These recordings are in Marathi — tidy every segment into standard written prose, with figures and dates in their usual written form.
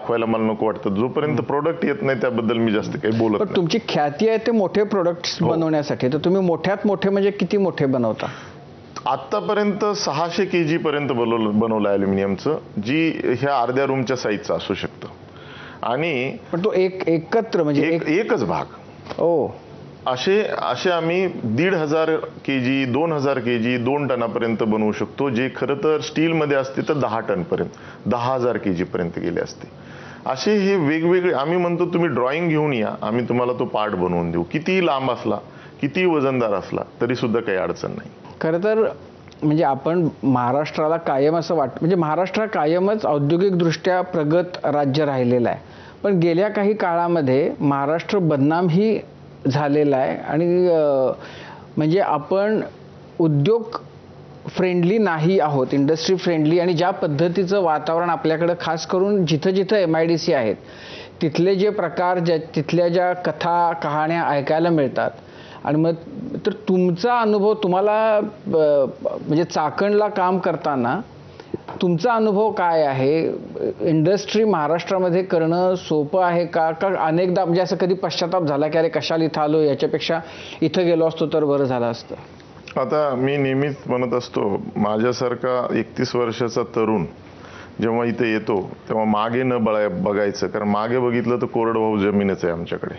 दाखवायला मला नको वाटतं. जोपर्यंत प्रोडक्ट येत नाही त्याबद्दल मी जास्त काही बोलत नाही. तुमची ख्याती आहे ते मोठे प्रोडक्ट्स बनवण्यासाठी, तर तुम्ही मोठ्यात मोठे म्हणजे किती मोठे बनवता? आतापर्यंत 600 kg पर्यंत बनवलं अॅल्युमिनियमचं, जी ह्या अर्ध्या रूमच्या साईजचं असू शकतं. आणि पण तो एकत्र म्हणजे एकच भाग ओ असे आम्ही 1,500 kg 2,000 kg 2 टनापर्यंत बनवू शकतो, जे खरं तर स्टीलमध्ये असते तर 10 टनपर्यंत 10,000 kg पर्यंत गेले असते. असे हे वेगवेगळे आम्ही म्हणतो तुम्ही ड्रॉइंग घेऊन या, आम्ही तुम्हाला तो पार्ट बनवून देऊ. कितीही लांब असला, कितीही वजनदार असला तरी सुद्धा काही अडचण नाही. खरं तर म्हणजे आपण महाराष्ट्राला कायम असं म्हणजे महाराष्ट्र कायमच औद्योगिकदृष्ट्या प्रगत राज्य राहिलेलं आहे, पण गेल्या काही काळामध्ये महाराष्ट्र बदनामही झालेला आहे. आणि म्हणजे आपण उद्योग फ्रेंडली नाही आहोत, इंडस्ट्री फ्रेंडली. आणि ज्या पद्धतीचं वातावरण आपल्याकडं खास करून जिथं जिथं MIDC आहेत तिथले जे प्रकार तिथल्या ज्या कथा कहाण्या ऐकायला मिळतात. आणि मग तर तुमचा अनुभव, तुम्हाला म्हणजे चाकणला काम करताना तुमचा अनुभव काय आहे? इंडस्ट्री महाराष्ट्रामध्ये करणं सोपं आहे का? अनेकदा म्हणजे असं कधी पश्चाताप झाला की अरे कशाला इथं आलो, याच्यापेक्षा इथं गेलो असतो तर बरं झालं असतं? आता मी नेहमीच म्हणत असतो, माझ्यासारखा 31 वर्षाचा तरुण जेव्हा इथे येतो तेव्हा मागे न बघायचं, कारण मागे बघितलं तर कोरडवाहू जमीनच आहे आमच्याकडे.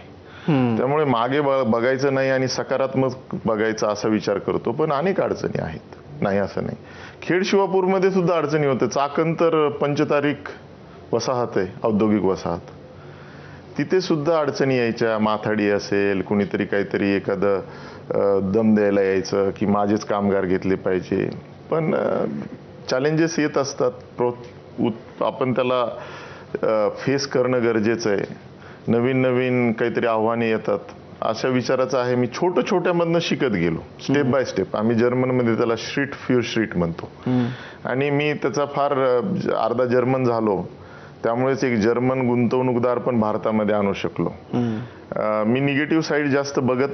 त्यामुळे मागे बघायचं नाही आणि सकारात्मक बघायचा असा विचार करतो. पण अनेक अडचणी आहेत, नाही असं नाही. खेड शिवापूरमध्ये सुद्धा अडचणी होते. चाकण तर पंचतारीख वसाहत आहे, औद्योगिक वसाहत. तिथे सुद्धा अडचणी यायच्या. माथाडी असेल, कुणीतरी काहीतरी एखादं दम द्यायला यायचं की माझेच कामगार घेतले पाहिजे. पण चॅलेंजेस येत असतात, आपण त्याला फेस करणं गरजेचं आहे. नवीन नवीन काहीतरी आव्हाने येतात, अशा विचाराचं आहे. मी छोट्यामधनं शिकत गेलो, स्टेप बाय स्टेप. आम्ही जर्मनमध्ये त्याला श्रीट फ्यू श्रीट म्हणतो. आणि मी त्याचा फार अर्धा जर्मन झालो, त्यामुळेच एक जर्मन गुंतवणूकदार पण भारतामध्ये आणू शकलो. मी निगेटिव्ह साईड जास्त बघत